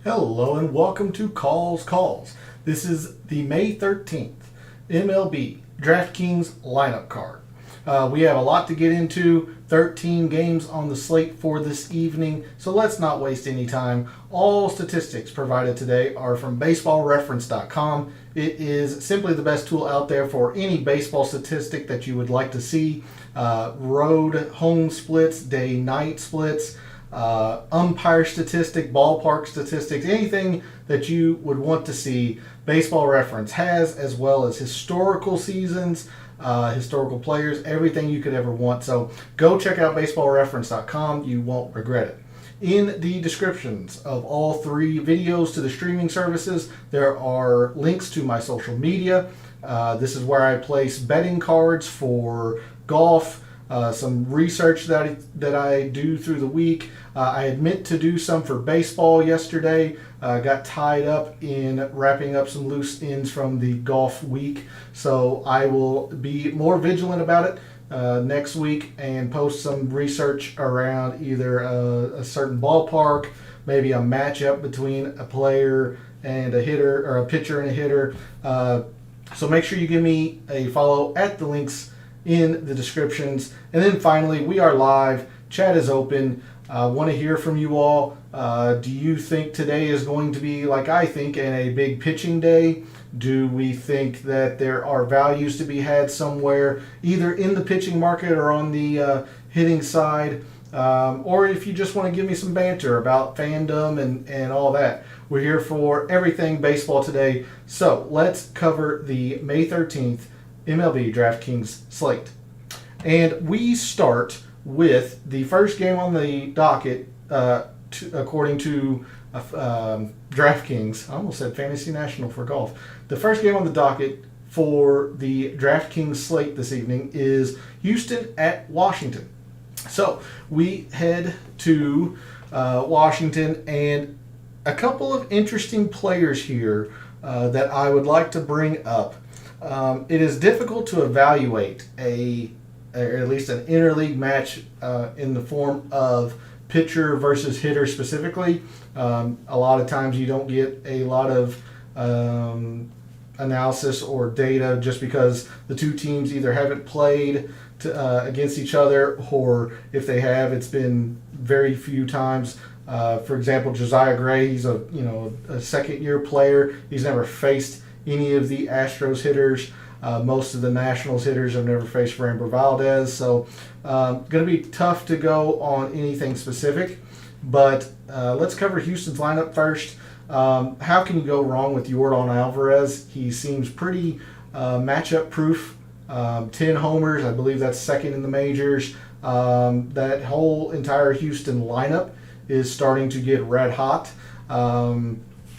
Hello and welcome to Calls. This is the May 13th MLB DraftKings lineup card. We have a lot to get into, 13 games on the slate for this evening, so let's not waste any time. All statistics provided today are from baseballreference.com. It is simply the best tool out there for any baseball statistic that you would like to see. Road, home splits, day-night splits, umpire statistic, ballpark statistics, anything that you would want to see, Baseball Reference has, as well as historical seasons, historical players, everything you could ever want. So go check out baseballreference.com. You won't regret it. In the descriptions of all three videos to the streaming services, there are links to my social media. This is where I place betting cards for golf, some research that I do through the week. I admit to do some for baseball yesterday. Got tied up in wrapping up some loose ends from the golf week. So I will be more vigilant about it next week and post some research around either a certain ballpark, maybe a matchup between a player and a hitter, or a pitcher and a hitter. So make sure you give me a follow at the links in the descriptions. And then finally, we are live. Chat is open. Want to hear from you all. Do you think today is going to be, like I think, and a big pitching day? Do we think that there are values to be had somewhere, either in the pitching market or on the hitting side? Or if you just want to give me some banter about fandom and all that. We're here for everything baseball today. So let's cover the May 13th MLB DraftKings slate. And we start with the first game on the docket, according to DraftKings. I almost said Fantasy National for golf. The first game on the docket for the DraftKings slate this evening is Houston at Washington. So we head to Washington, and a couple of interesting players here that I would like to bring up. It is difficult to evaluate or at least an interleague match in the form of pitcher versus hitter specifically. A lot of times you don't get a lot of analysis or data just because the two teams either haven't played against each other, or if they have, it's been very few times. For example, Josiah Gray, he's a second-year player. He's never faced any of the Astros hitters. Most of the Nationals hitters have never faced Framber Valdez, so going to be tough to go on anything specific. But let's cover Houston's lineup first. How can you go wrong with Yordan Alvarez? He seems pretty matchup proof. 10 homers, I believe that's second in the majors. That whole entire Houston lineup is starting to get red hot.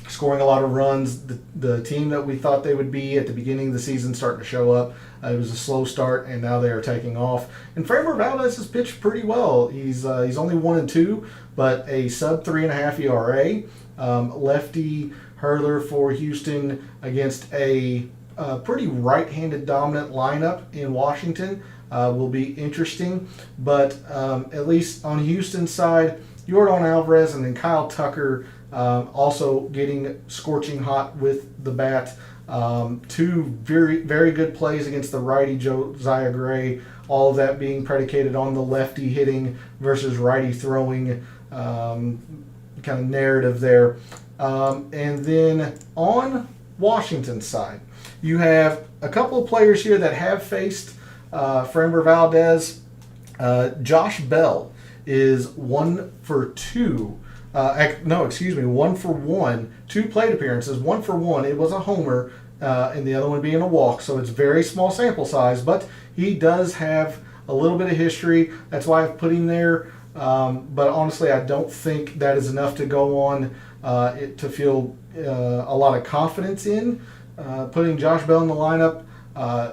Scoring a lot of runs. The team that we thought they would be at the beginning of the season starting to show up. It was a slow start, and now they are taking off. And Framber Valdez has pitched pretty well. He's only 1-2, but a sub 3.5 ERA. Lefty hurler for Houston against a pretty right-handed dominant lineup in Washington will be interesting. But at least on Houston's side, Yordan Alvarez and then Kyle Tucker also getting scorching hot with the bat. Two very, very good plays against the righty Josiah Gray. All of that being predicated on the lefty hitting versus righty throwing kind of narrative there. And then on Washington's side, you have a couple of players here that have faced Framber Valdez. Josh Bell is 1 for 2. 1 for 1. 2 plate appearances, 1 for 1. It was a homer, and the other one being a walk, so it's very small sample size, but he does have a little bit of history. That's why I've put him there. But honestly, I don't think that is enough to go on to feel a lot of confidence in putting Josh Bell in the lineup.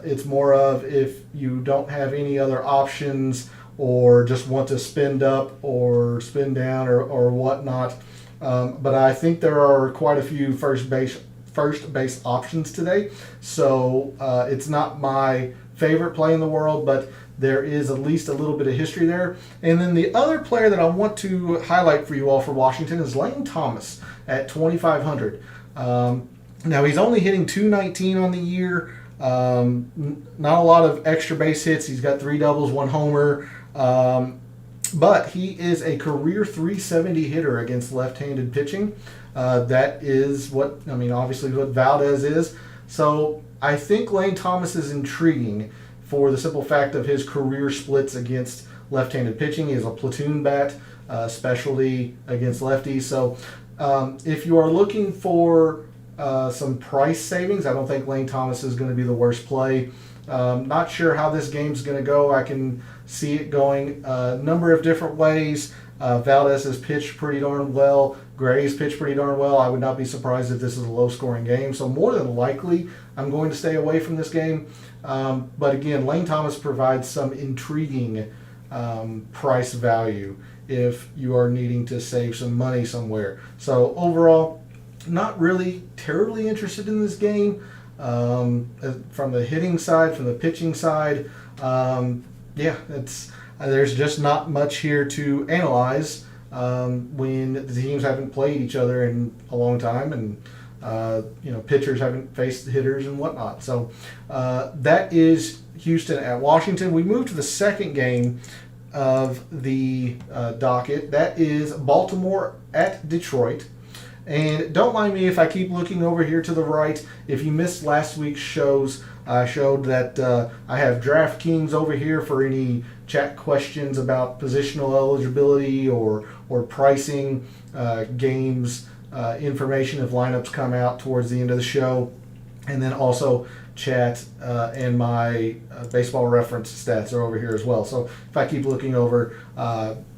It's more of if you don't have any other options or just want to spend up or spend down or whatnot. But I think there are quite a few first base first base options today. So it's not my favorite play in the world, but there is at least a little bit of history there. And then the other player that I want to highlight for you all for Washington is Lane Thomas at 2,500. Now he's only hitting 219 on the year. Not a lot of extra base hits. He's got 3 doubles, 1 homer. But he is a career 370 hitter against left-handed pitching. That is obviously what Valdez is. So I think Lane Thomas is intriguing for the simple fact of his career splits against left-handed pitching. He is a platoon bat, especially against lefties. So if you are looking for some price savings, I don't think Lane Thomas is going to be the worst play. Not sure how this game's going to go. I can see it going a number of different ways. Valdez has pitched pretty darn well. Gray's pitched pretty darn well. I would not be surprised if this is a low-scoring game. So more than likely, I'm going to stay away from this game. But again, Lane Thomas provides some intriguing price value if you are needing to save some money somewhere. So overall, not really terribly interested in this game. From the hitting side, from the pitching side, there's just not much here to analyze when the teams haven't played each other in a long time, and pitchers haven't faced hitters and whatnot. So that is Houston at Washington. We move to the second game of the docket. That is Baltimore at Detroit. And don't mind me if I keep looking over here to the right. If you missed last week's shows, I showed that I have DraftKings over here for any chat questions about positional eligibility or pricing, games, information if lineups come out towards the end of the show. And then also chat and my baseball reference stats are over here as well. So if I keep looking over,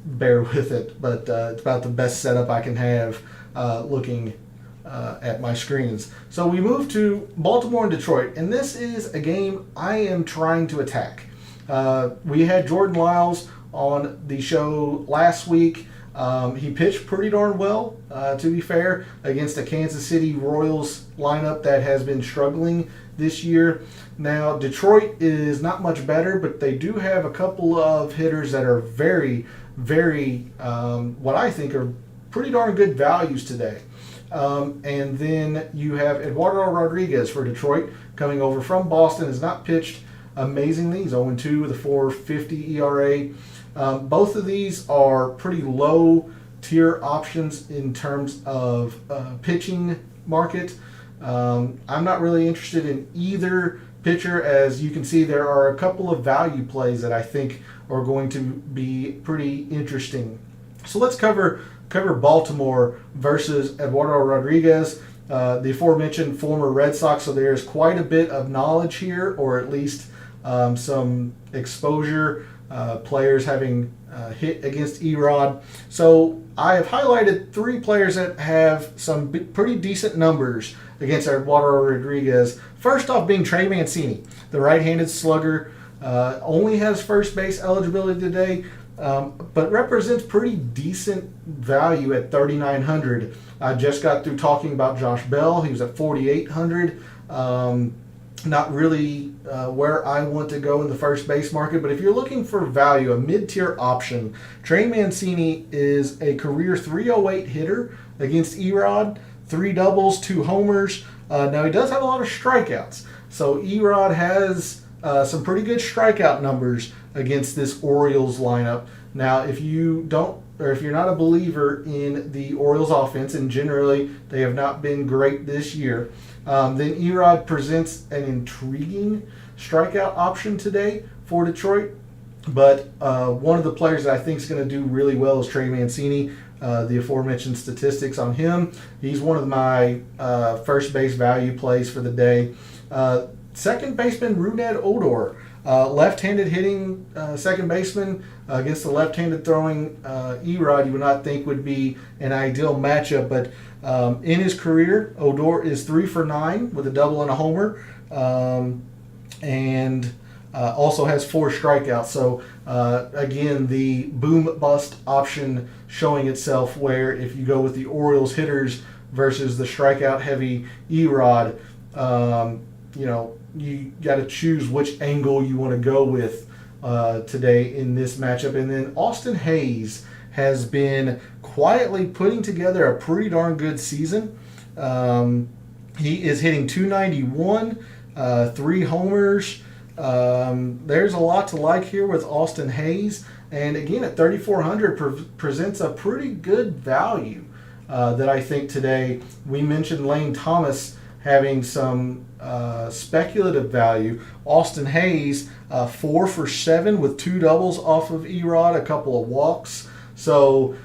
bear with it. But it's about the best setup I can have looking at my screens. So we move to Baltimore and Detroit, and this is a game I am trying to attack. We had Jordan Lyles on the show last week. He pitched pretty darn well, to be fair, against a Kansas City Royals lineup that has been struggling this year. Now, Detroit is not much better, but they do have a couple of hitters that are very, very, what I think are pretty darn good values today. And then you have Eduardo Rodriguez for Detroit coming over from Boston. Has not pitched amazingly. He's 0-2 with a 4.50 ERA. Both of these are pretty low tier options in terms of pitching market. I'm not really interested in either pitcher. As you can see, there are a couple of value plays that I think are going to be pretty interesting. So let's cover Baltimore versus Eduardo Rodriguez, the aforementioned former Red Sox. So there's quite a bit of knowledge here, or at least some exposure, players having hit against Erod. So I have highlighted 3 players that have some pretty decent numbers against Eduardo Rodriguez. First off being Trey Mancini, the right-handed slugger, only has first base eligibility today, but represents pretty decent value at 3,900. I just got through talking about Josh Bell. He was at 4,800. Not really where I want to go in the first base market, but if you're looking for value, a mid-tier option, Trey Mancini is a career 308 hitter against Erod, 3 doubles, 2 homers. Now he does have a lot of strikeouts, so Erod has some pretty good strikeout numbers against this Orioles lineup. Now, if you're not a believer in the Orioles offense, and generally they have not been great this year, then Erod presents an intriguing strikeout option today for Detroit. But one of the players that I think is going to do really well is Trey Mancini. The aforementioned statistics on him. He's one of my first base value plays for the day. Second baseman Rougned Odor, left-handed hitting second baseman against the left-handed throwing Erod. You would not think would be an ideal matchup, but in his career, Odor is 3 for 9 with a double and a homer, and also has 4 strikeouts. So again, the boom bust option showing itself, where if you go with the Orioles hitters versus the strikeout heavy Erod, you got to choose which angle you want to go with today in this matchup. And then Austin Hayes has been quietly putting together a pretty darn good season. He is hitting 291, 3 homers. There's a lot to like here with Austin Hayes. And again, at 3,400 presents a pretty good value that I think today. We mentioned Lane Thomas having some speculative value. Austin Hayes, 4 for 7 with 2 doubles off of Erod, a couple of walks. So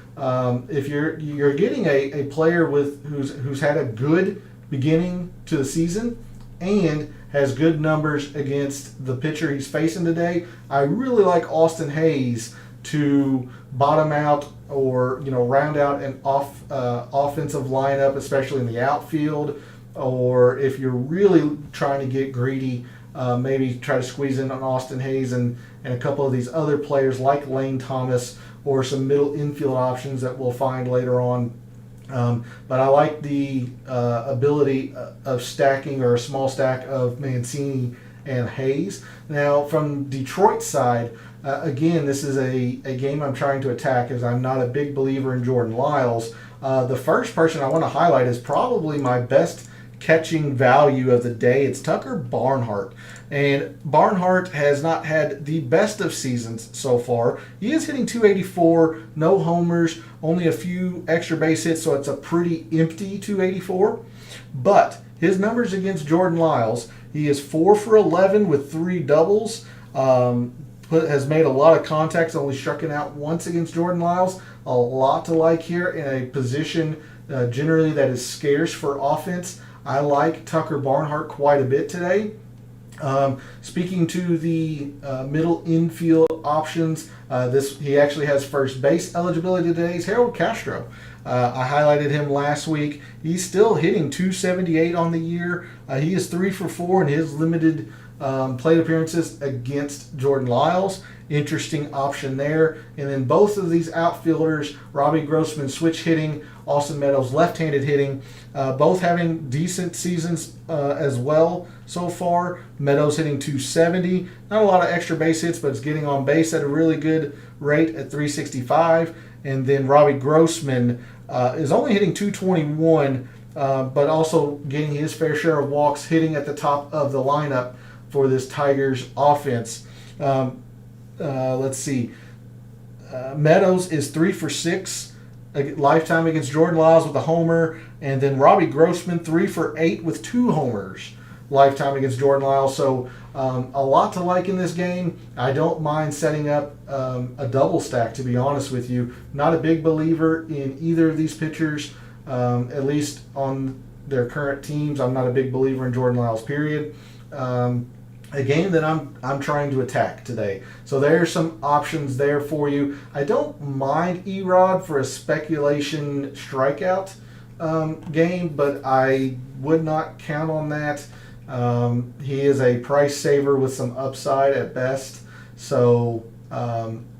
if you're getting a player who's had a good beginning to the season and has good numbers against the pitcher he's facing today, I really like Austin Hayes to bottom out or round out an offensive lineup, especially in the outfield. Or if you're really trying to get greedy, maybe try to squeeze in on Austin Hayes and a couple of these other players like Lane Thomas, or some middle infield options that we'll find later on. But I like the ability of stacking, or a small stack of Mancini and Hayes. Now, from Detroit's side, again, this is a game I'm trying to attack, as I'm not a big believer in Jordan Lyles. The first person I want to highlight is probably my best catching value of the day. It's Tucker Barnhart. And Barnhart has not had the best of seasons so far. He is hitting 284, no homers, only a few extra base hits, so it's a pretty empty 284. But his numbers against Jordan Lyles, he is 4 for 11 with 3 doubles. Has made a lot of contacts, only striking out once against Jordan Lyles. A lot to like here in a position generally that is scarce for offense. I like Tucker Barnhart quite a bit today. Speaking to the middle infield options, he actually has first base eligibility today. Is Harold Castro. I highlighted him last week. He's still hitting 278 on the year. He is 3 for 4 in his limited plate appearances against Jordan Lyles. Interesting option there. And then both of these outfielders, Robbie Grossman switch hitting, Austin Meadows left-handed hitting, both having decent seasons as well so far. Meadows hitting 270, not a lot of extra base hits, but it's getting on base at a really good rate at 365. And then Robbie Grossman is only hitting 221, but also getting his fair share of walks, hitting at the top of the lineup for this Tigers offense. Let's see. Meadows is 3 for 6 lifetime against Jordan Lyles with a homer, and then Robbie Grossman 3 for 8 with 2 homers lifetime against Jordan Lyles. So a lot to like in this game. I don't mind setting up a double stack, to be honest with you. Not a big believer in either of these pitchers, at least on their current teams. I'm not a big believer in Jordan Lyles, period. A game that I'm trying to attack today. So there's some options there for you. I don't mind Erod for a speculation strikeout game, but I would not count on that. He is a price saver with some upside at best. So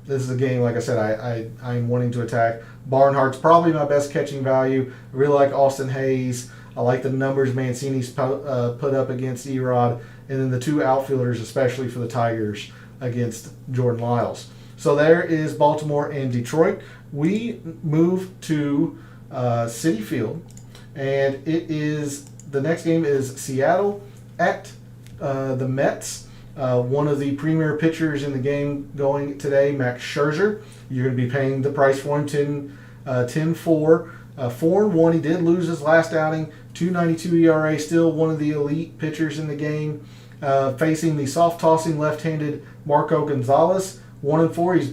this is a game, like I said, I'm wanting to attack. Barnhart's probably my best catching value. I really like Austin Hayes. I like the numbers Mancini's put up against Erod. And then the 2 outfielders, especially for the Tigers, against Jordan Lyles. So there is Baltimore and Detroit. We move to Citi Field, and the next game is Seattle at the Mets. One of the premier pitchers in the game going today, Max Scherzer. You're going to be paying the price for him, 10-4. 4-1. He did lose his last outing. 2.92 ERA. Still one of the elite pitchers in the game. Facing the soft-tossing left-handed Marco Gonzalez. 1-4. He's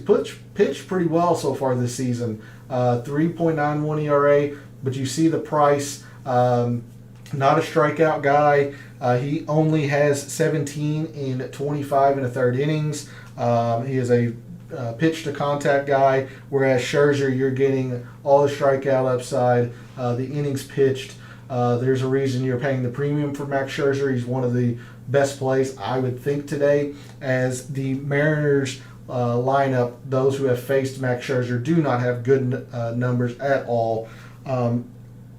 pitched pretty well so far this season. 3.91 ERA. But you see the price. Not a strikeout guy. He only has 17 in 25 and a third innings. He is a pitch to contact guy, whereas Scherzer, you're getting all the strikeout upside, the innings pitched. There's a reason you're paying the premium for Max Scherzer. He's one of the best plays, I would think, today, as the Mariners lineup, those who have faced Max Scherzer, do not have good numbers at all.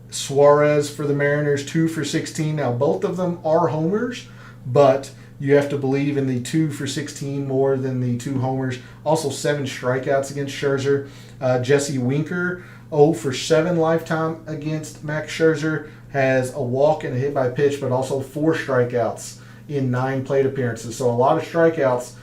Suarez for the Mariners, 2 for 16. Now, both of them are homers, but you have to believe in the 2 for 16 more than the 2 homers. Also, 7 strikeouts against Scherzer. Jesse Winker, 0 for 7 lifetime against Max Scherzer. Has a walk and a hit by pitch, but also 4 strikeouts in 9 plate appearances. So a lot of strikeouts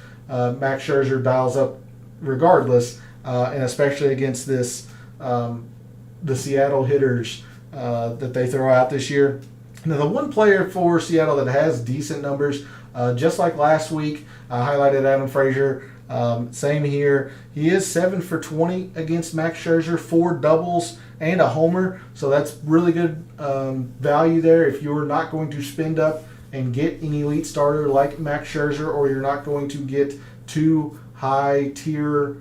Max Scherzer dials up regardless, and especially against this the Seattle hitters that they throw out this year. Now, the one player for Seattle that has decent numbers, just like last week, I highlighted Adam Frazier. Same here. He is 7 for 20 against Max Scherzer, 4 doubles and a homer. So that's really good value there if you're not going to spend up and get an elite starter like Max Scherzer, or you're not going to get 2 high-tier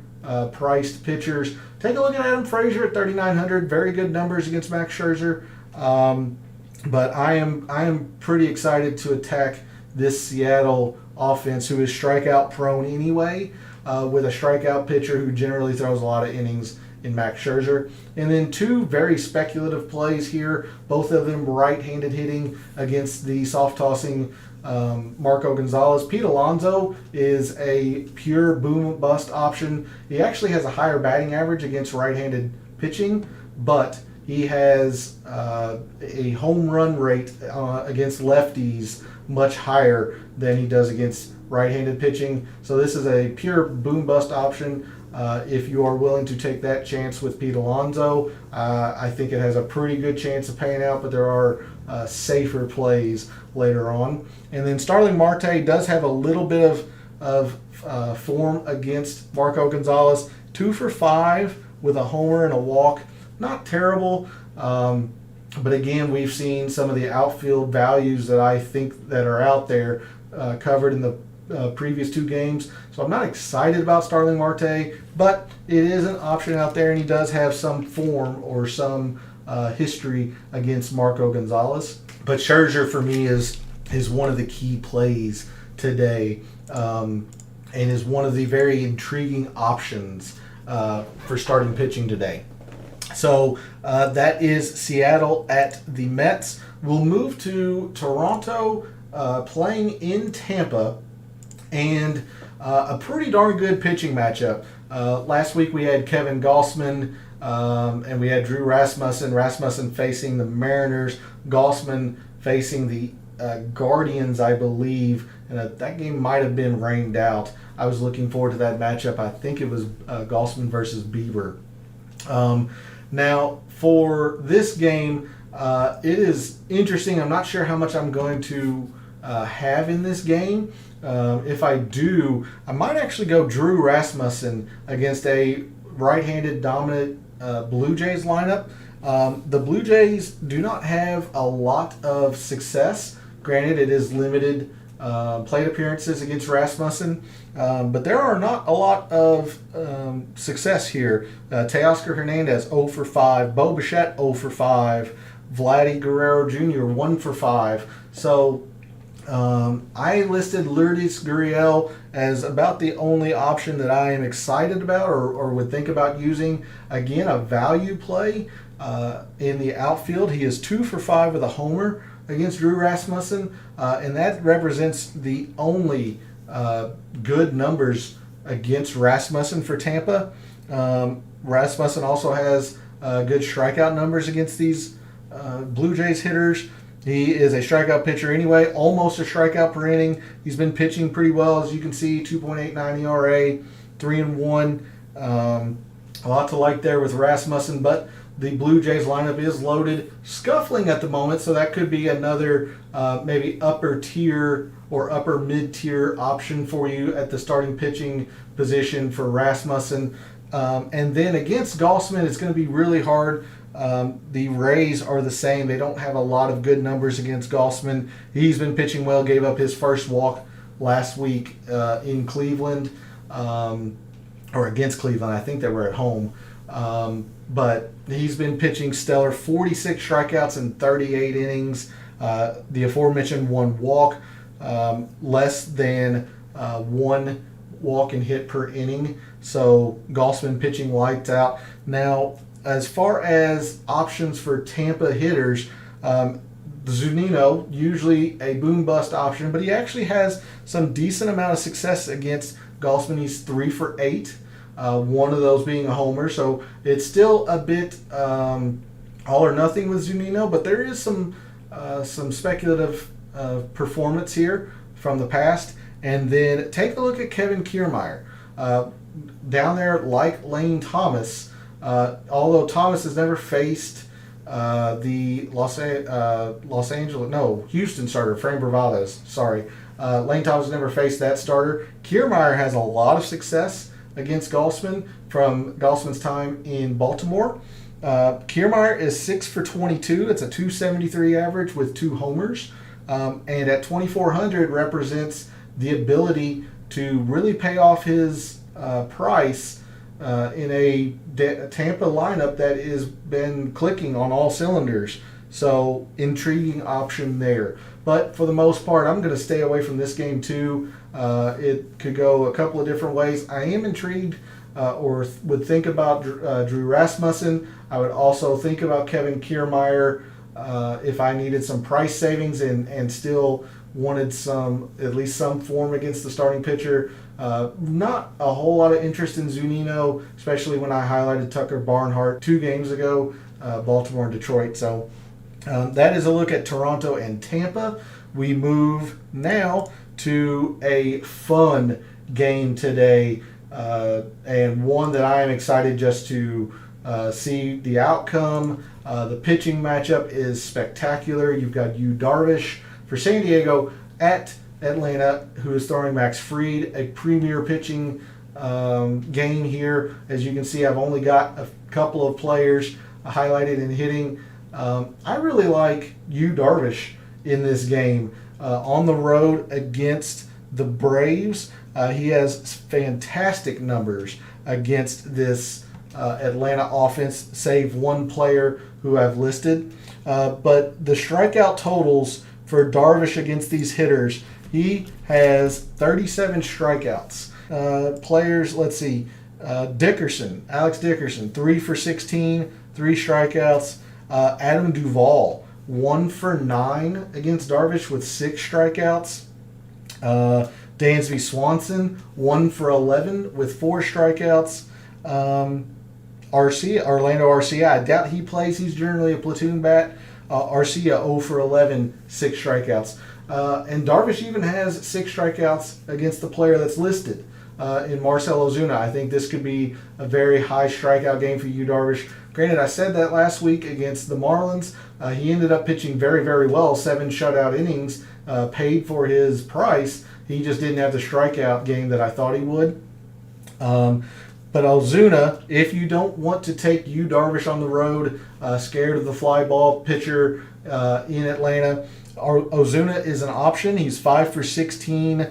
priced pitchers. Take a look at Adam Frazier at 3,900. Very good numbers against Max Scherzer. But I am pretty excited to attack this Seattle offense, who is strikeout prone anyway, with a strikeout pitcher who generally throws a lot of innings in Max Scherzer. And then 2 very speculative plays here, both of them right-handed hitting against the soft-tossing Marco Gonzalez. Pete Alonso is a pure boom-bust option. He actually has a higher batting average against right-handed pitching, but he has a home run rate against lefties much higher than he does against right-handed pitching. So this is a pure boom-bust option. If you are willing to take that chance with Pete Alonso, I think it has a pretty good chance of paying out, but there are safer plays later on. And then Starling Marte does have a little bit of form against Marco Gonzalez. 2 for 5 with a homer and a walk. Not terrible, but again, we've seen some of the outfield values that I think that are out there covered in the previous 2 games. So I'm not excited about Starling Marte, but it is an option out there, and he does have some form or some history against Marco Gonzalez. But Scherzer for me is one of the key plays today, and is one of the very intriguing options for starting pitching today. So that is Seattle at the Mets. We'll move to Toronto playing in Tampa, and a pretty darn good pitching matchup. Last week we had Kevin Gausman and we had Drew Rasmussen. Rasmussen facing the Mariners, Gausman facing the Guardians, I believe. And that game might have been rained out. I was looking forward to that matchup. I think it was Gausman versus Bieber. Now, for this game, it is interesting. I'm not sure how much I'm going to have in this game. If I do, I might actually go Drew Rasmussen against a right-handed dominant Blue Jays lineup. The Blue Jays do not have a lot of success. Granted, it is limited plate appearances against Rasmussen, but there are not a lot of success here. Teoscar Hernandez 0 for 5, Bo Bichette 0 for 5, Vladdy Guerrero Jr. 1 for 5. So I listed Lourdes Gurriel as about the only option that I am excited about or would think about using. Again, a value play in the outfield. He is 2 for 5 with a homer against Drew Rasmussen, and that represents the only good numbers against Rasmussen for Tampa. Rasmussen also has good strikeout numbers against these Blue Jays hitters. He is a strikeout pitcher anyway, almost a strikeout per inning. He's been pitching pretty well, as you can see, 2.89 ERA, 3-1. A lot to like there with Rasmussen, but the Blue Jays lineup is loaded, scuffling at the moment, so that could be another maybe upper tier or upper mid-tier option for you at the starting pitching position for Rasmussen. And then against Gausman, it's going to be really hard. The Rays are the same. They don't have a lot of good numbers against Gausman. He's been pitching well, gave up his first walk last week in Cleveland, or against Cleveland. I think they were at home. But he's been pitching stellar, 46 strikeouts in 38 innings. The aforementioned 1 walk. less than one walk and hit per inning. So Gausman pitching lights out. Now, as far as options for Tampa hitters, Zunino, usually a boom bust option, but he actually has some decent amount of success against Gausman. He's 3 for 8, one of those being a homer. So it's still a bit all or nothing with Zunino, but there is some speculative performance here from the past. And then take a look at Kevin Kiermaier. Down there, like Lane Thomas, although Thomas has never faced the Houston starter, Fran Bravades, sorry. Lane Thomas has never faced that starter. Kiermaier has a lot of success against Gausman from Gausman's time in Baltimore. Kiermaier is 6 for 22. It's a 273 average with 2 homers. And at 2,400 represents the ability to really pay off his price in a Tampa lineup that has been clicking on all cylinders. So intriguing option there. But for the most part, I'm going to stay away from this game too. It could go a couple of different ways. I am intrigued or would think about Drew Rasmussen. I would also think about Kevin Kiermaier if I needed some price savings and still wanted at least some form against the starting pitcher. Not a whole lot of interest in Zunino, especially when I highlighted Tucker Barnhart 2 games ago, Baltimore and Detroit. So that is a look at Toronto and Tampa. We move now to a fun game today, and one that I am excited just to see the outcome. The pitching matchup is spectacular. You've got Yu Darvish for San Diego at Atlanta, who is throwing Max Fried, a premier pitching game here. As you can see, I've only got a couple of players highlighted in hitting. I really like Yu Darvish in this game. On the road against the Braves, he has fantastic numbers against this Atlanta offense, save one player who I've listed. But the strikeout totals for Darvish against these hitters, he has 37 strikeouts. Players, let's see, Alex Dickerson, 3 for 16, 3 strikeouts. Adam Duvall, 1 for 9 against Darvish with 6 strikeouts. Dansby Swanson, 1 for 11 with 4 strikeouts. Orlando Arcia, I doubt he plays. He's generally a platoon bat. Arcia, 0 for 11, 6 strikeouts. And Darvish even has 6 strikeouts against the player that's listed in Marcell Ozuna. I think this could be a very high strikeout game for Yu Darvish. Granted, I said that last week against the Marlins. He ended up pitching very, very well, 7 shutout innings, paid for his price. He just didn't have the strikeout game that I thought he would. But Ozuna, if you don't want to take Yu Darvish on the road, scared of the fly ball pitcher in Atlanta, Ozuna is an option. He's 5 for 16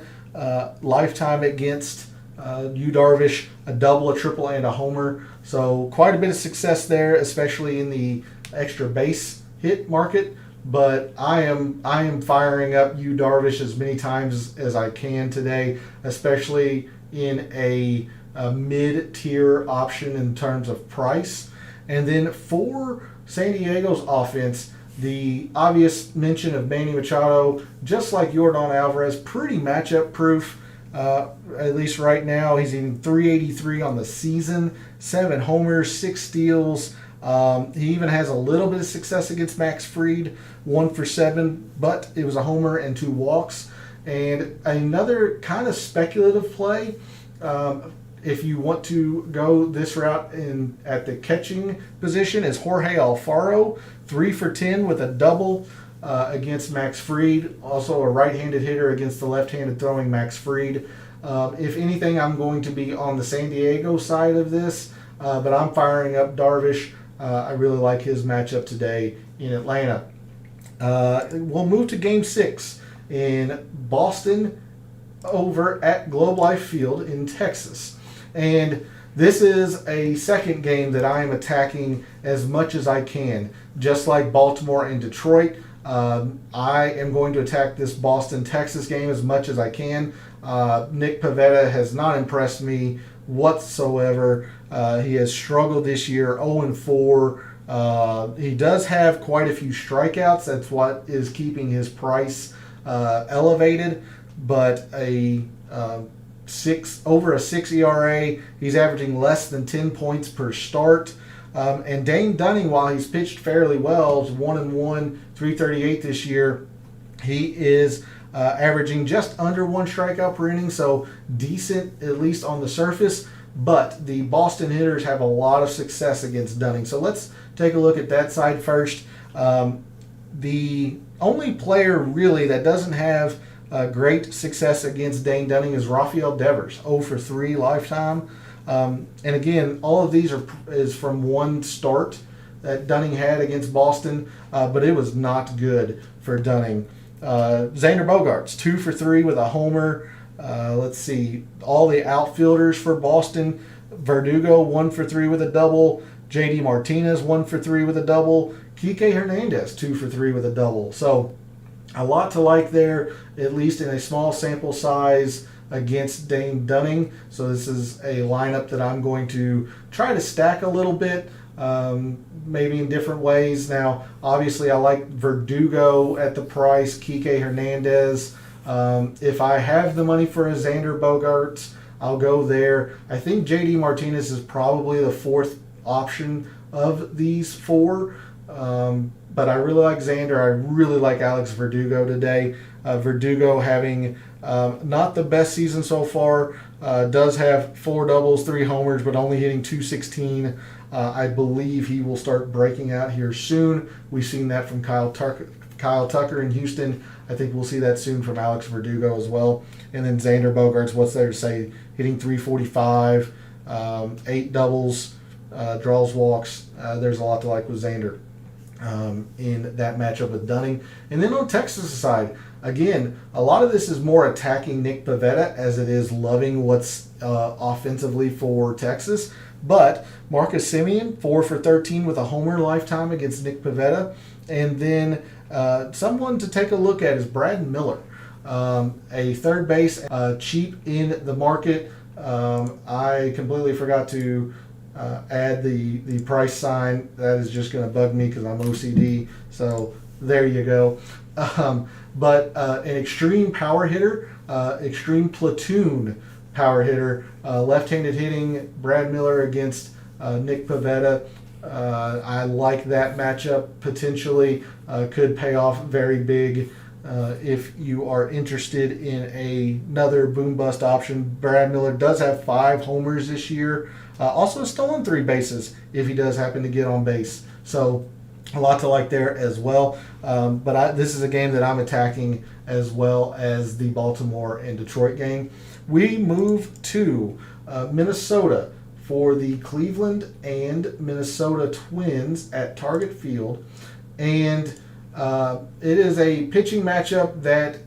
lifetime against Yu Darvish, a double, a triple, and a homer. So quite a bit of success there, especially in the extra base hit market. But I am firing up Yu Darvish as many times as I can today, especially in a mid-tier option in terms of price. And then for San Diego's offense, the obvious mention of Manny Machado, just like Yordan Alvarez, pretty matchup proof. At least right now, he's in 383 on the season, 7 homers, 6 steals. He even has a little bit of success against Max Fried, 1 for 7, but it was a homer and 2 walks. And another kind of speculative play, if you want to go this route at the catching position, is Jorge Alfaro, 3 for 10 with a double against Max Fried, also a right-handed hitter against the left-handed throwing Max Fried. If anything, I'm going to be on the San Diego side of this, but I'm firing up Darvish. I really like his matchup today in Atlanta. We'll move to Game 6 in Boston over at Globe Life Field in Texas. And this is a second game that I am attacking as much as I can. Just like Baltimore and Detroit, I am going to attack this Boston-Texas game as much as I can. Nick Pivetta has not impressed me whatsoever. He has struggled this year, 0-4. He does have quite a few strikeouts. That's what is keeping his price elevated. But over a 6 ERA, he's averaging less than 10 points per start. And Dane Dunning, while he's pitched fairly well, is 1-1, 338 this year. He is averaging just under 1 strikeout per inning, so decent at least on the surface. But the Boston hitters have a lot of success against Dunning. So let's take a look at that side first. The only player really that doesn't have great success against Dane Dunning is Rafael Devers, 0-3 lifetime. And again, all of these is from one start that Dunning had against Boston, but it was not good for Dunning. Xander Bogaerts, 2-3 with a homer. Let's see, all the outfielders for Boston. Verdugo, 1-3 with a double. J.D. Martinez, 1-3 with a double. Kike Hernandez, 2-3 with a double. So a lot to like there, at least in a small sample size against Dane Dunning. So this is a lineup that I'm going to try to stack a little bit, maybe in different ways. Now, obviously, I like Verdugo at the price, Kike Hernandez. If I have the money for a Xander Bogaerts, I'll go there. I think J.D. Martinez is probably the fourth option of these four. But I really like Xander. I really like Alex Verdugo today. Verdugo having not the best season so far. Does have 4 doubles, 3 homers, but only hitting .216. I believe he will start breaking out here soon. We've seen that from Kyle Tucker in Houston. I think we'll see that soon from Alex Verdugo as well. And then Xander Bogaerts, what's there to say? Hitting .345, 8 doubles, draws walks. There's a lot to like with Xander in that matchup with Dunning. And then on Texas' side, again, a lot of this is more attacking Nick Pivetta as it is loving what's offensively for Texas. But Marcus Semien, 4-13 with a homer lifetime against Nick Pivetta. And then someone to take a look at is Brad Miller, a third base, cheap in the market. I completely forgot to add the price sign. That is just going to bug me because I'm OCD. So there you go. But an extreme power hitter, extreme platoon power hitter, left-handed hitting, Brad Miller against Nick Pivetta. I like that matchup potentially. Could pay off very big if you are interested in another boom-bust option. Brad Miller does have 5 homers this year. Also stolen 3 bases if he does happen to get on base. So a lot to like there as well. But this is a game that I'm attacking as well as the Baltimore and Detroit game. We move to Minnesota for the Cleveland and Minnesota Twins at Target Field. And it is a pitching matchup that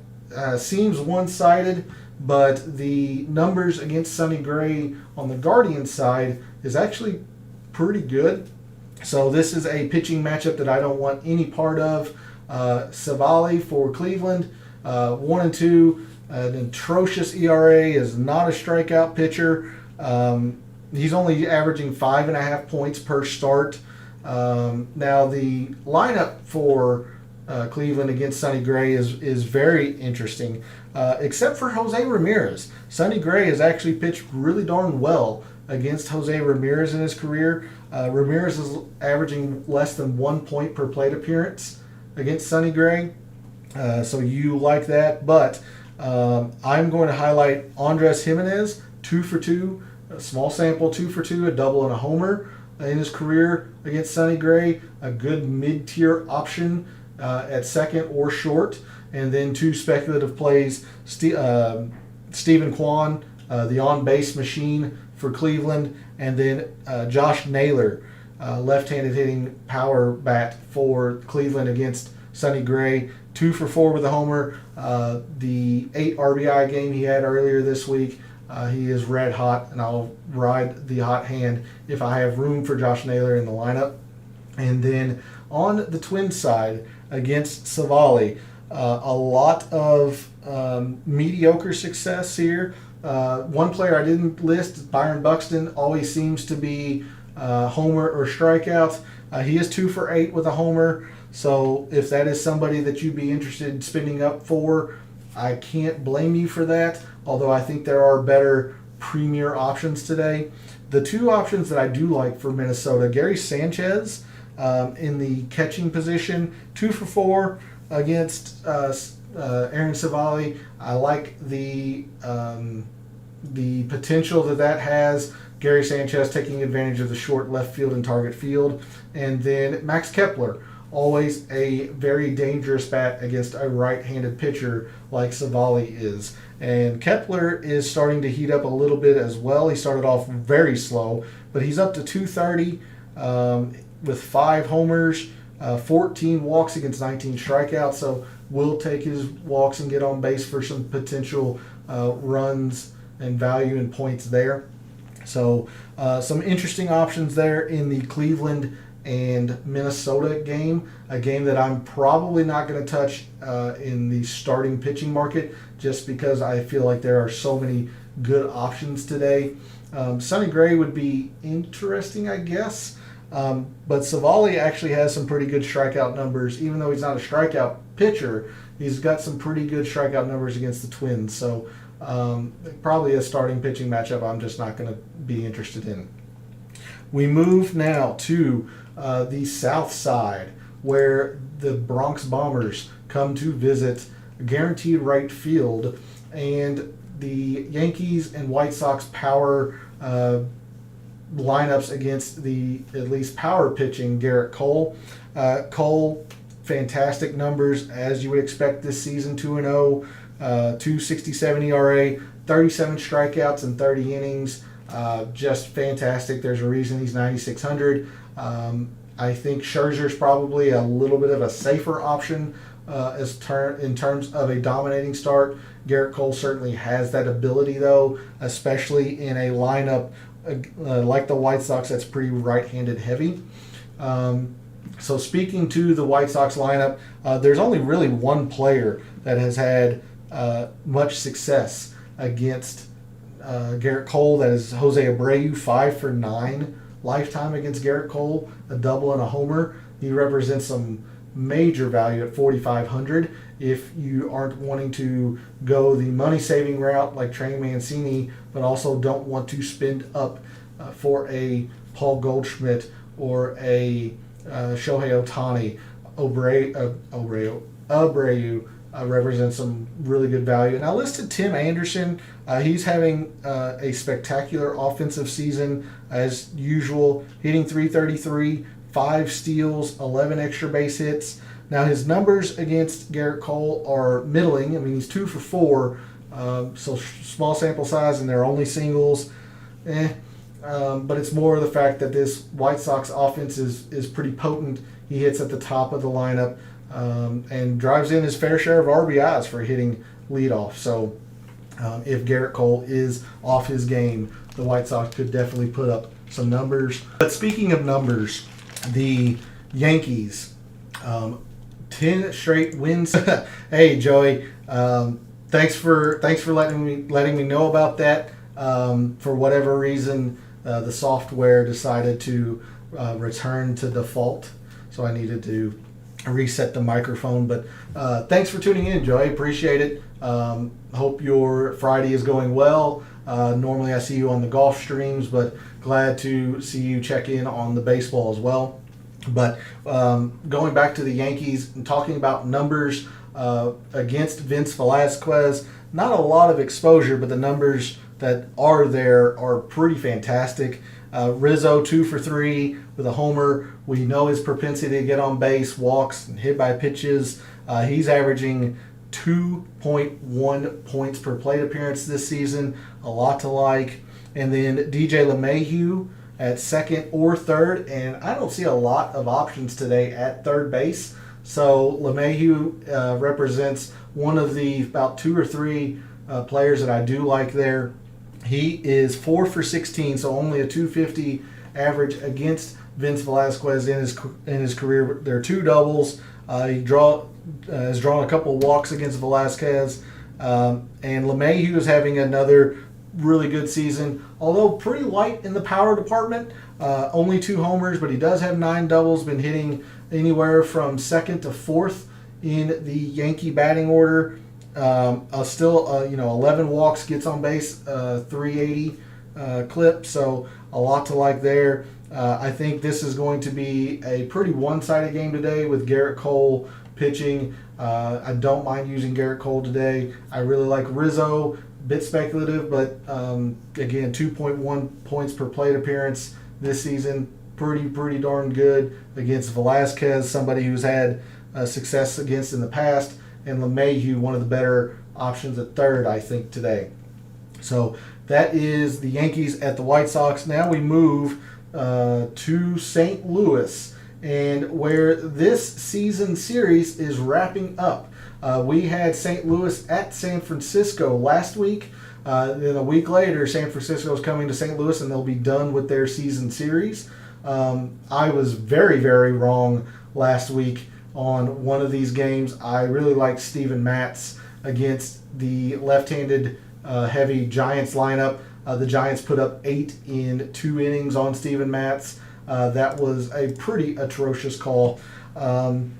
seems one-sided, but the numbers against Sonny Gray on the Guardians side is actually pretty good. So this is a pitching matchup that I don't want any part of. Savali for Cleveland, 1-2, an atrocious ERA, is not a strikeout pitcher. He's only averaging 5.5 points per start. Now the lineup for Cleveland against Sonny Gray is very interesting, except for Jose Ramirez. Sonny Gray has actually pitched really darn well against Jose Ramirez in his career. Ramirez is averaging less than 1 point per plate appearance against Sonny Gray. So you like that. But I'm going to highlight Andres Jimenez, 2-for-2, a small sample, 2-for-2, a double and a homer in his career against Sonny Gray. A good mid-tier option at second or short. And then 2 speculative plays, Stephen Kwan, the on-base machine for Cleveland, and then Josh Naylor, left-handed hitting power bat for Cleveland against Sonny Gray. 2-for-4 with a homer. The 8 RBI game he had earlier this week, he is red hot, and I'll ride the hot hand if I have room for Josh Naylor in the lineup. And then On the Twins side, against Savali, a lot of mediocre success here. One player I didn't list, Byron Buxton, always seems to be homer or strikeout. He is 2 for 8 with a homer. So if that is somebody that you'd be interested in spending up for, I can't blame you for that. Although I think there are better premier options today. The two options that I do like for Minnesota, Gary Sanchez in the catching position, 2 for 4 against Aaron Savali. I like the potential that has. Gary Sanchez taking advantage of the short left field and target field. And then Max Kepler, always a very dangerous bat against a right-handed pitcher like Savali is. And Kepler is starting to heat up a little bit as well. He started off very slow, but he's up to 230 with 5 homers, 14 walks against 19 strikeouts. So will take his walks and get on base for some potential runs and value and points there. So some interesting options there in the Cleveland and Minnesota game, a game that I'm probably not going to touch in the starting pitching market just because I feel like there are so many good options today. Sonny Gray would be interesting, I guess, but Savali actually has some pretty good strikeout numbers. Even though he's not a strikeout pitcher, he's got some pretty good strikeout numbers against the Twins. So probably a starting pitching matchup I'm just not going to be interested in. We move now to the south side, where the Bronx Bombers come to visit guaranteed right field, and the Yankees and White Sox power lineups against the at least power pitching Garrett Cole. Cole, fantastic numbers as you would expect this season, 2-0, 2.67 ERA, 37 strikeouts in 30 innings. Just fantastic. There's a reason he's 9,600. I think Scherzer's probably a little bit of a safer option in terms of a dominating start. Garrett Cole certainly has that ability, though, especially in a lineup like the White Sox that's pretty right-handed heavy. So speaking to the White Sox lineup, there's only really one player that has had much success against Garrett Cole. That is Jose Abreu, 5 for 9 lifetime against Garrett Cole, a double and a homer. He represents some major value at 4,500. If you aren't wanting to go the money-saving route like Trey Mancini, but also don't want to spend up for a Paul Goldschmidt or a Shohei Ohtani, Abreu represents some really good value. And I listed Tim Anderson. He's having a spectacular offensive season as usual, hitting .333, 5 steals, 11 extra base hits. Now his numbers against Garrett Cole are middling. I mean, he's 2 for 4, so small sample size, and they're only singles. But it's more of the fact that this White Sox offense is pretty potent. He hits at the top of the lineup and drives in his fair share of RBIs for hitting leadoff. So if Garrett Cole is off his game, the White Sox could definitely put up some numbers. But speaking of numbers, the Yankees, 10 straight wins. Hey Joey, thanks for letting me know about that. For whatever reason, the software decided to return to default, so I needed to reset the microphone. But thanks for tuning in, Joey. Appreciate it. Hope your Friday is going well. Normally I see you on the golf streams, but glad to see you check in on the baseball as well. But going back to the Yankees and talking about numbers against Vince Velasquez, not a lot of exposure, but the numbers that are there are pretty fantastic. Rizzo, 2 for 3 with a homer. We know his propensity to get on base, walks, and hit by pitches. He's averaging 2.1 points per plate appearance this season, a lot to like. And then DJ LeMahieu at second or third, and I don't see a lot of options today at third base. So LeMahieu represents one of the about 2 or 3 players that I do like there. He is 4 for 16, so only a 250 average against Vince Velasquez in his career. There are 2 doubles. He has drawn a couple of walks against Velasquez. And LeMahieu is having another really good season, although pretty light in the power department. Only 2 homers, but he does have 9 doubles, been hitting anywhere from 2nd to 4th in the Yankee batting order. 11 walks, gets on base, 380 clip, so a lot to like there. I think this is going to be a pretty one-sided game today with Garrett Cole pitching. I don't mind using Garrett Cole today. I really like Rizzo. Bit speculative, but again, 2.1 points per plate appearance this season. Pretty darn good against Velasquez, somebody who's had success against in the past, and LeMahieu, one of the better options at third, I think, today. So that is the Yankees at the White Sox. Now we move to St. Louis, and where this season series is wrapping up. We had St. Louis at San Francisco last week. Then a week later, San Francisco is coming to St. Louis, and they'll be done with their season series. I was very wrong last week on one of these games. I really liked Steven Matz against the left-handed heavy Giants lineup. The Giants put up 8 in 2 innings on Steven Matz. That was a pretty atrocious call. And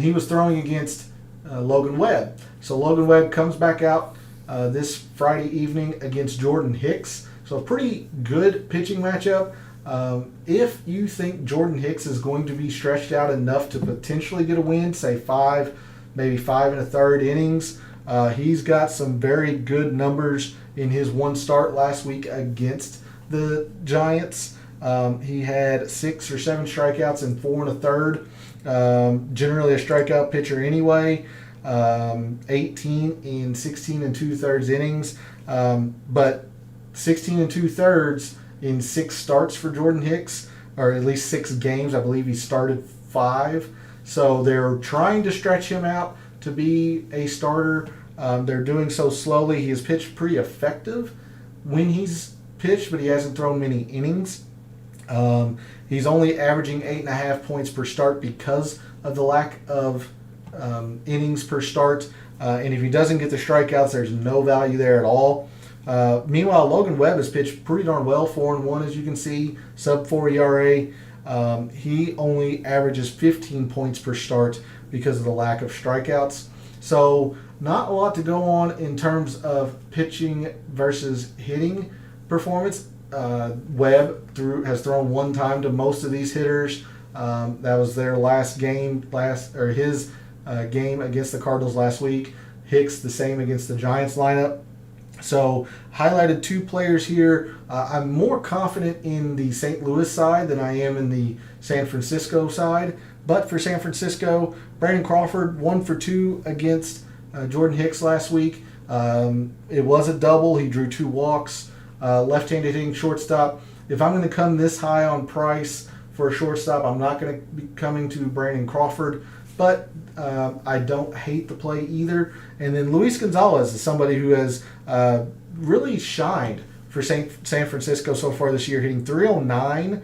he was throwing against Logan Webb. So Logan Webb comes back out this Friday evening against Jordan Hicks. So a pretty good pitching matchup. If you think Jordan Hicks is going to be stretched out enough to potentially get a win, say 5, maybe 5 1/3 innings, he's got some very good numbers in his one start last week against the Giants. He had 6 or 7 strikeouts in 4 1/3. Generally a strikeout pitcher anyway. 18 in 16 2/3 innings. But 16 2/3 in 6 starts for Jordan Hicks, or at least 6 games. I believe he started 5. So they're trying to stretch him out to be a starter. They're doing so slowly. He has pitched pretty effective when he's pitched, but he hasn't thrown many innings. He's only averaging 8.5 points per start because of the lack of innings per start. And if he doesn't get the strikeouts, there's no value there at all. Meanwhile, Logan Webb has pitched pretty darn well, 4-1 as you can see, sub-4 ERA. He only averages 15 points per start because of the lack of strikeouts. So not a lot to go on in terms of pitching versus hitting performance. Webb has thrown 1 time to most of these hitters. That was their his game against the Cardinals last week. Hicks the same against the Giants lineup. So highlighted 2 players here. I'm more confident in the St. Louis side than I am in the San Francisco side. But for San Francisco, Brandon Crawford 1 for 2 against Jordan Hicks last week. It was a double. He drew 2 walks. Left-handed hitting shortstop. If I'm going to come this high on price for a shortstop, I'm not going to be coming to Brandon Crawford. But I don't hate the play either. And then Luis Gonzalez is somebody who has really shined for San Francisco so far this year, hitting .309,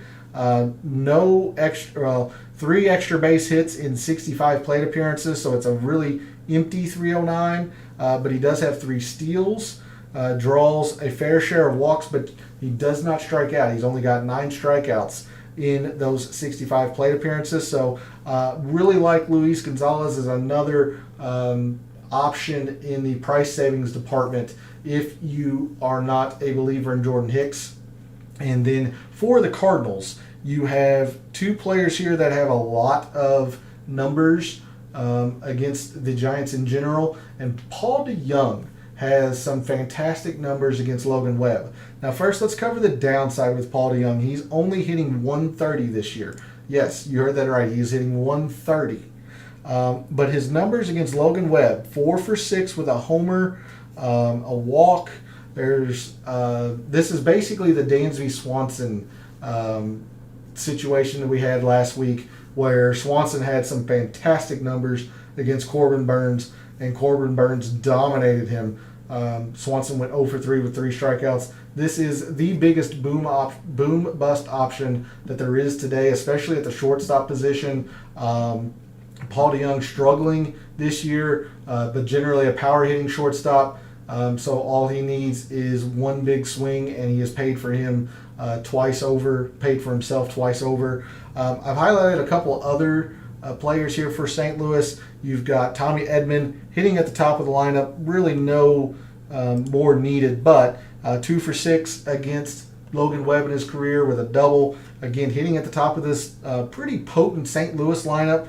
no extra, 3 extra base hits in 65 plate appearances, so it's a really empty .309. But he does have 3 steals, draws a fair share of walks, but he does not strike out. He's only got 9 strikeouts in those 65 plate appearances. So really like Luis Gonzalez as another option in the price savings department if you are not a believer in Jordan Hicks. And then for the Cardinals, you have 2 players here that have a lot of numbers against the Giants in general. And Paul DeJong has some fantastic numbers against Logan Webb. Now first, let's cover the downside with Paul DeJong. He's only hitting 130 this year. Yes, you heard that right. He's hitting 130. But his numbers against Logan Webb, 4 for 6 with a homer, a walk. This is basically the Dansby Swanson situation that we had last week, where Swanson had some fantastic numbers against Corbin Burns, and Corbin Burns dominated him Swanson went 0 for 3 with 3 strikeouts. This is the biggest boom bust option that there is today, especially at the shortstop position. Paul DeJong struggling this year, but generally a power hitting shortstop. So all he needs is one big swing, and he has paid for him twice over, paid for himself twice over. I've highlighted a couple other players here for St. Louis. You've got Tommy Edman hitting at the top of the lineup. Really no more needed, but 2 for 6 against Logan Webb in his career with a double. Again, hitting at the top of this pretty potent St. Louis lineup.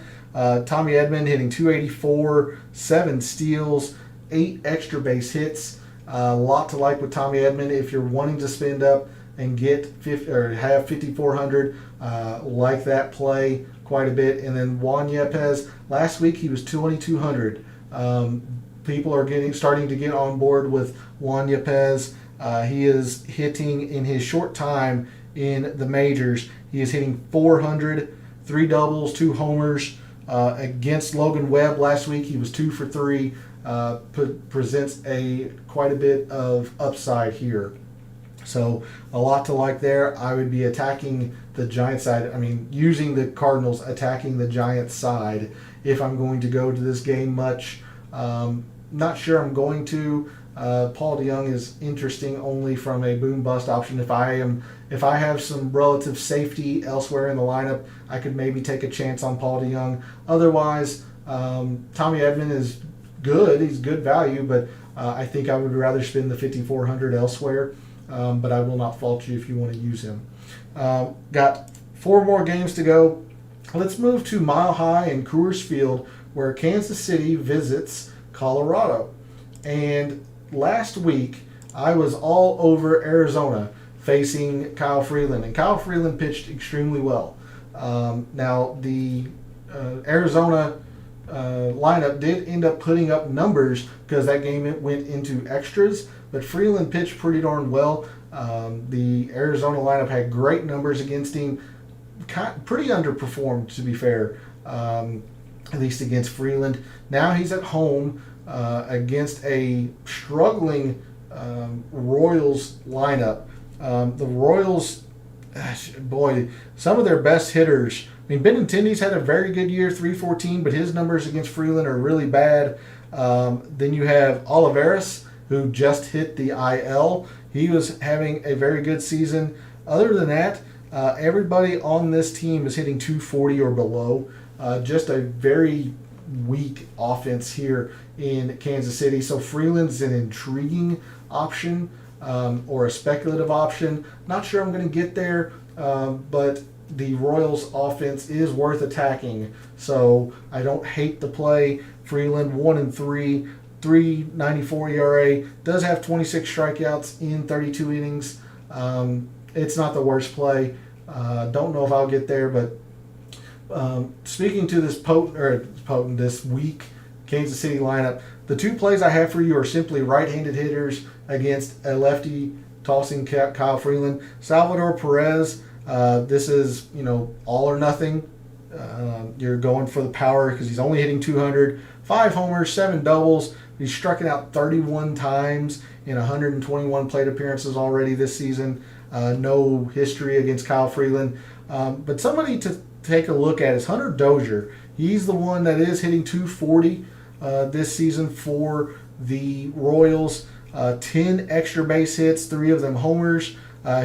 Tommy Edman hitting .284, 7 steals, 8 extra base hits. A lot to like with Tommy Edman if you're wanting to spend up and get 50 or have 5,400. Like that play quite a bit. And then Juan Yepez, last week he was 2,200. People are starting to get on board with Juan Yepez. He is hitting in his short time in the majors. He is hitting 400, 3 doubles, 2 homers. Against Logan Webb last week, he was 2 for 3. Presents quite a bit of upside here. So a lot to like there. I would be attacking the Giants side. I mean, using the Cardinals, attacking the Giants side if I'm going to go to this game much. Not sure I'm going to. Paul DeJong is interesting only from a boom bust option. If I have some relative safety elsewhere in the lineup, I could maybe take a chance on Paul DeJong. Otherwise, Tommy Edman is good. He's good value, but I think I would rather spend the 5,400 elsewhere. But I will not fault you if you want to use him. Got 4 more games to go. Let's move to Mile High and Coors Field, where Kansas City visits Colorado. And last week, I was all over Arizona facing Kyle Freeland, and Kyle Freeland pitched extremely well. Now, the Arizona lineup did end up putting up numbers because that game went into extras, but Freeland pitched pretty darn well. The Arizona lineup had great numbers against him, pretty underperformed to be fair, at least against Freeland. Now he's at home against a struggling Royals lineup. The Royals, boy, some of their best hitters. I mean, Benintendi's had a very good year, 314, but his numbers against Freeland are really bad. Then you have Olivares, who just hit the IL. He was having a very good season. Other than that, everybody on this team is hitting 240 or below. Just a very weak offense here in Kansas City. So Freeland's an intriguing option or a speculative option. Not sure I'm going to get there, but the Royals offense is worth attacking. So I don't hate the play. Freeland 1-3, 3.94 ERA, does have 26 strikeouts in 32 innings. It's not the worst play. Don't know if I'll get there, but speaking to this this weak Kansas City lineup, the 2 plays I have for you are simply right-handed hitters against a lefty tossing Kyle Freeland. Salvador Perez, this is all or nothing. You're going for the power because he's only hitting 200, 5 homers, 7 doubles. He's struck it out 31 times in 121 plate appearances already this season. No history against Kyle Freeland. But somebody to take a look at is Hunter Dozier. He's the one that is hitting 240 this season for the Royals. 10 extra base hits, 3 of them homers.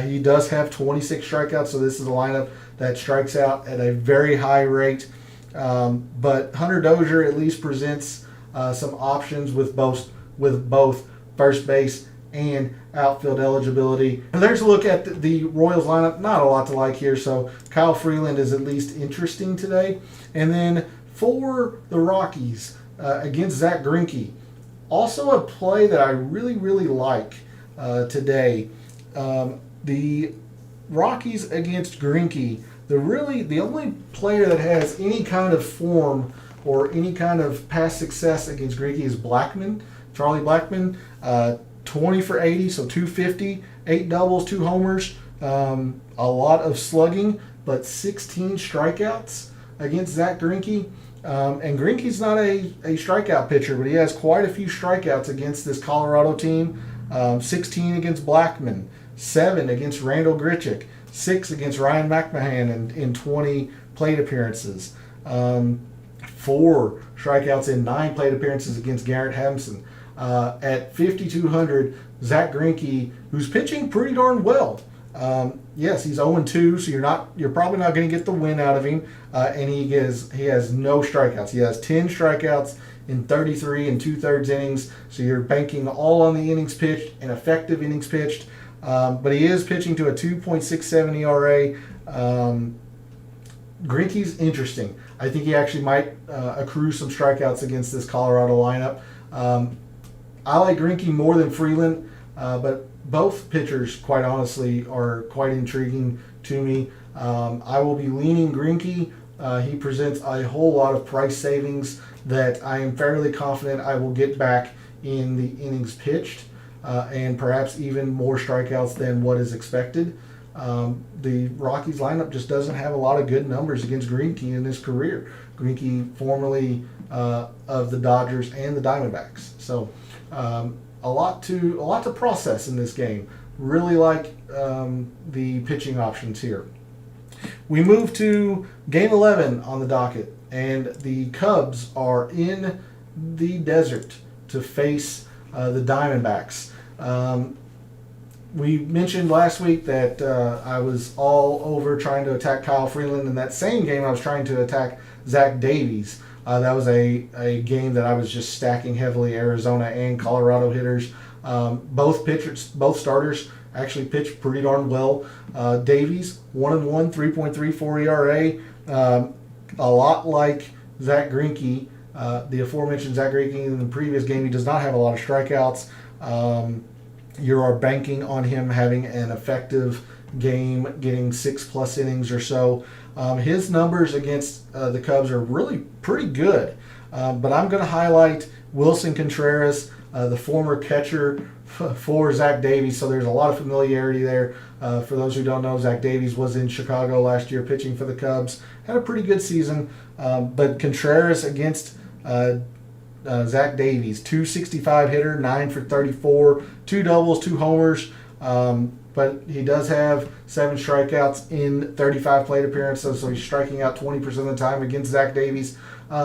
He does have 26 strikeouts, so this is a lineup that strikes out at a very high rate. But Hunter Dozier at least presents some options with both first base and outfield eligibility. And there's a look at the Royals lineup. Not a lot to like here, so Kyle Freeland is at least interesting today. And then for the Rockies against Zach Greinke, also a play that I really, really like today. The Rockies against Greinke, the only player that has any kind of form or any kind of past success against Greinke is Blackmon, Charlie Blackmon. 20 for 80, so 250, 8 doubles, 2 homers, a lot of slugging, but 16 strikeouts against Zach Greinke. And Greinke's not a strikeout pitcher, but he has quite a few strikeouts against this Colorado team. 16 against Blackman, 7 against Randall Grichuk, 6 against Ryan McMahon in 20 plate appearances. 4 strikeouts in 9 plate appearances against Garrett Hampson. At 5,200, Zach Greinke, who's pitching pretty darn well. Yes, he's 0-2, so you're probably not going to get the win out of him. And he has no strikeouts. He has 10 strikeouts in 33 and 2/3 innings. So you're banking all on the innings pitched and effective innings pitched. But he is pitching to a 2.67 ERA. Greinke's interesting. I think he actually might accrue some strikeouts against this Colorado lineup. I like Greinke more than Freeland, but both pitchers, quite honestly, are quite intriguing to me. I will be leaning Greinke. He presents a whole lot of price savings that I am fairly confident I will get back in the innings pitched, and perhaps even more strikeouts than what is expected. The Rockies lineup just doesn't have a lot of good numbers against Greinke in his career. Greinke, formerly of the Dodgers and the Diamondbacks. So a lot to process in this game. Really like the pitching options here. We move to Game 11 on the docket, and the Cubs are in the desert to face the Diamondbacks. We mentioned last week that I was all over trying to attack Kyle Freeland. In that same game, I was trying to attack Zach Davies. That was a game that I was just stacking heavily Arizona and Colorado hitters. Both starters actually pitched pretty darn well. Davies, 1-1, 3.34 ERA. A lot like Zach Greinke, the aforementioned Zach Greinke in the previous game, he does not have a lot of strikeouts. You are banking on him having an effective game, getting 6+ innings or so. His numbers against the Cubs are really pretty good. But I'm going to highlight Wilson Contreras, the former catcher for Zach Davies. So there's a lot of familiarity there. For those who don't know, Zach Davies was in Chicago last year pitching for the Cubs. Had a pretty good season. But Contreras against Zach Davies, 265 hitter, 9 for 34, 2 doubles, 2 homers. But he does have 7 strikeouts in 35 plate appearances, so he's striking out 20% of the time against Zach Davies. He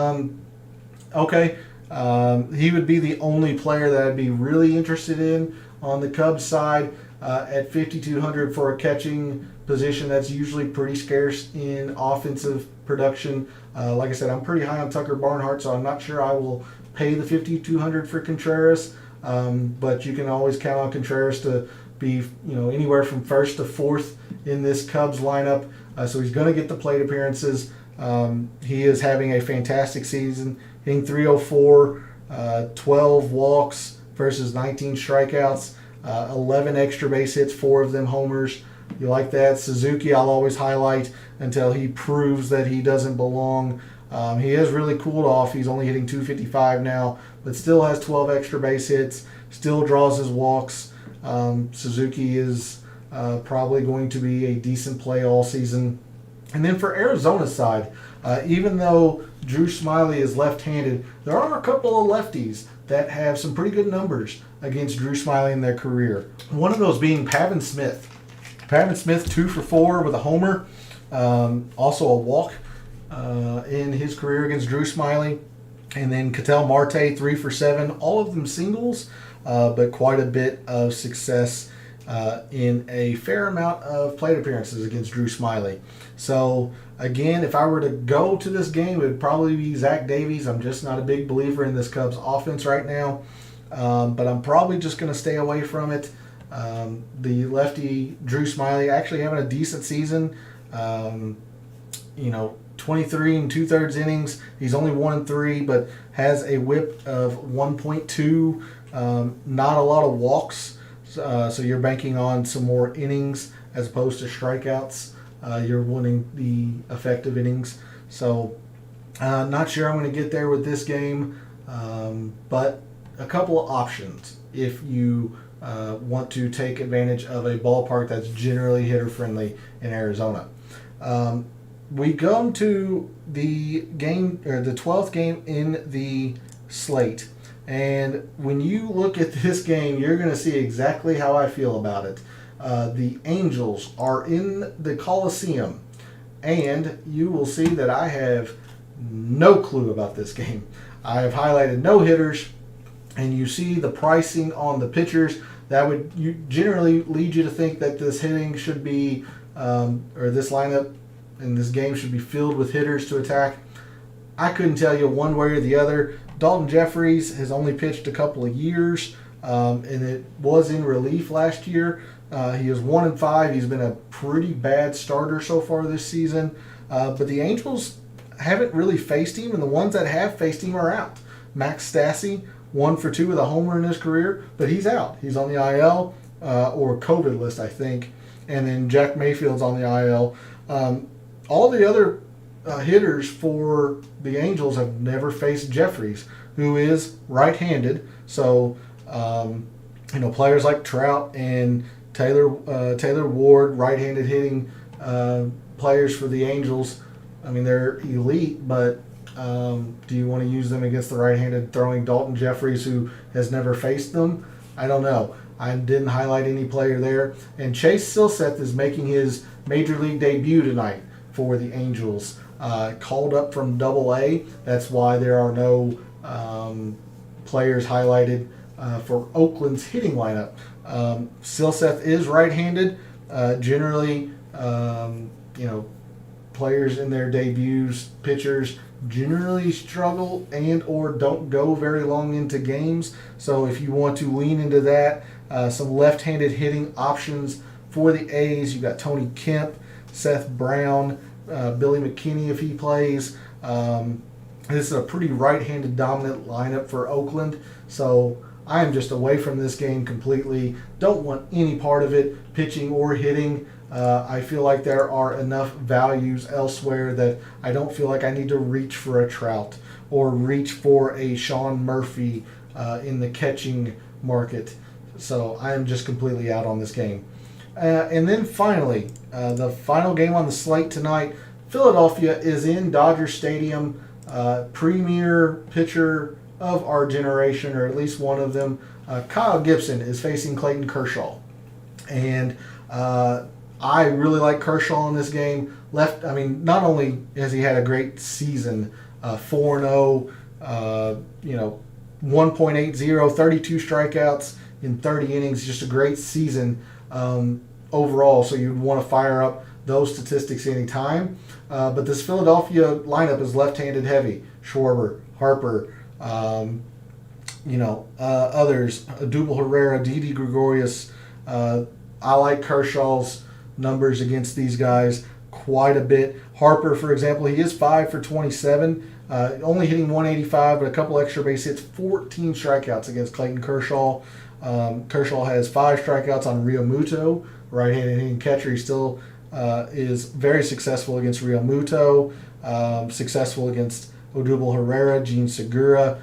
would be the only player that I'd be really interested in on the Cubs side at 5,200 for a catching position. That's usually pretty scarce in offensive production. Like I said, I'm pretty high on Tucker Barnhart, so I'm not sure I will pay the 5,200 for Contreras. But you can always count on Contreras to be anywhere from first to fourth in this Cubs lineup. So he's going to get the plate appearances. He is having a fantastic season, hitting 304, 12 walks versus 19 strikeouts, 11 extra base hits, 4 of them homers. You like that? Suzuki I'll always highlight until he proves that he doesn't belong. He has really cooled off. He's only hitting 255 now, but still has 12 extra base hits, still draws his walks. Suzuki is probably going to be a decent play all season. And then for Arizona's side, even though Drew Smyly is left-handed, there are a couple of lefties that have some pretty good numbers against Drew Smyly in their career. One of those being Pavin Smith. Pavin Smith, 2 for 4 with a homer, also a walk in his career against Drew Smyly. And then Ketel Marte, 3 for 7, all of them singles, but quite a bit of success in a fair amount of plate appearances against Drew Smyly. So again, if I were to go to this game, it would probably be Zach Davies. I'm just not a big believer in this Cubs offense right now, but I'm probably just going to stay away from it. The lefty Drew Smyly actually having a decent season. 23 and 2/3 innings. He's only 1-3, but has a whip of 1.2. Not a lot of walks, so you're banking on some more innings as opposed to strikeouts. You're wanting the effective innings. So not sure I'm going to get there with this game, but a couple of options if you want to take advantage of a ballpark that's generally hitter-friendly in Arizona. we come to the game, or the 12th game in the slate. And when you look at this game, you're going to see exactly how I feel about it. The Angels are in the Coliseum, and you will see that I have no clue about this game. I have highlighted no hitters, and you see the pricing on the pitchers. That would generally lead you to think that this hitting should be, or this lineup in this game should be filled with hitters to attack. I couldn't tell you one way or the other. Dalton Jeffries has only pitched a couple of years, and it was in relief last year. He is 1-5. He's been a pretty bad starter so far this season. But the Angels haven't really faced him, and the ones that have faced him are out. Max Stassi, 1 for 2 with a homer in his career, but he's out. He's on the IL or COVID list, I think. And then Jack Mayfield's on the IL. All the other hitters for the Angels have never faced Jeffries, who is right-handed. So, players like Trout and Taylor Ward, right-handed hitting players for the Angels. I mean, they're elite, but do you want to use them against the right-handed throwing Dalton Jeffries, who has never faced them? I don't know. I didn't highlight any player there. And Chase Silseth is making his major league debut tonight for the Angels. Called up from Double-A. That's why there are no players highlighted for Oakland's hitting lineup. Silseth is right-handed. Generally, players in their debuts, pitchers, generally struggle and or don't go very long into games. So if you want to lean into that, some left-handed hitting options for the A's, you've got Tony Kemp, Seth Brown, Billy McKinney if he plays. This is a pretty right-handed dominant lineup for Oakland. So I am just away from this game completely. Don't want any part of it, pitching or hitting. I feel like there are enough values elsewhere that I don't feel like I need to reach for a Trout or reach for a Sean Murphy in the catching market. So I am just completely out on this game. And then finally, the final game on the slate tonight, Philadelphia is in Dodger Stadium. Premier pitcher of our generation, or at least one of them, Kyle Gibson, is facing Clayton Kershaw. And I really like Kershaw in this game. Not only has he had a great season, 4-0, 1.80, 32 strikeouts in 30 innings, just a great season overall. So you'd want to fire up those statistics anytime. But this Philadelphia lineup is left-handed heavy. Schwarber, Harper, others, Odubel Herrera, Didi Gregorius. I like Kershaw's numbers against these guys quite a bit. Harper, for example, he is 5 for 27, only hitting 185, but a couple extra base hits, 14 strikeouts against Clayton Kershaw. Kershaw has 5 strikeouts on Real Muto, right-handed hitting catcher. He still is very successful against Real Muto, successful against Odubel Herrera, Gene Segura.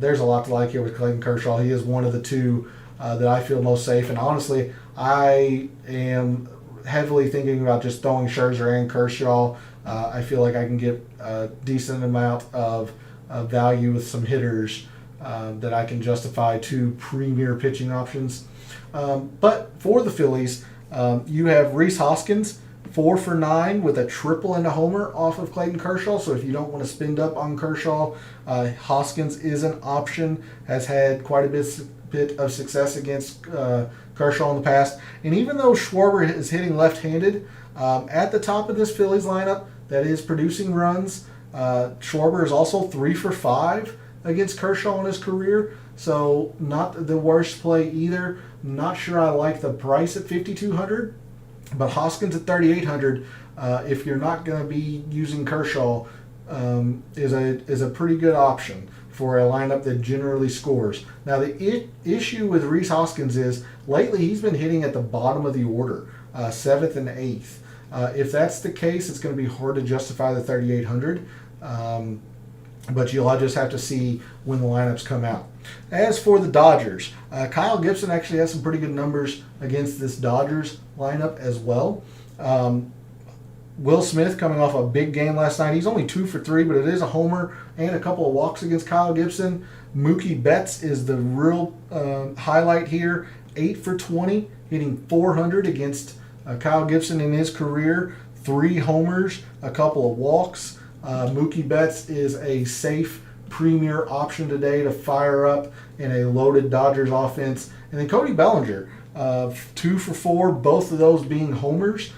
There's a lot to like here with Clayton Kershaw. He is one of the two that I feel most safe. And honestly, I am heavily thinking about just throwing Scherzer and Kershaw. I feel like I can get a decent amount of value with some hitters that I can justify 2 premier pitching options. But for the Phillies, you have Rhys Hoskins, 4 for 9 with a triple and a homer off of Clayton Kershaw. So if you don't want to spend up on Kershaw, Hoskins is an option, has had quite a bit of success against Kershaw in the past. And even though Schwarber is hitting left-handed, at the top of this Phillies lineup that is producing runs, Schwarber is also 3 for 5 against Kershaw in his career. So not the worst play either. Not sure I like the price at $5,200, but Hoskins at $3,800, if you're not going to be using Kershaw, is a pretty good option for a lineup that generally scores. Now the issue with Rhys Hoskins is lately he's been hitting at the bottom of the order, 7th and 8th. If that's the case, it's going to be hard to justify the $3,800. But you'll just have to see when the lineups come out. As for the Dodgers, Kyle Gibson actually has some pretty good numbers against this Dodgers lineup as well. Will Smith coming off a big game last night. He's only 2 for 3, but it is a homer and a couple of walks against Kyle Gibson. Mookie Betts is the real highlight here. 8 for 20, hitting 400 against Kyle Gibson in his career. 3 homers, a couple of walks. Mookie Betts is a safe premier option today to fire up in a loaded Dodgers offense. And then Cody Bellinger, 2 for 4, both of those being homers.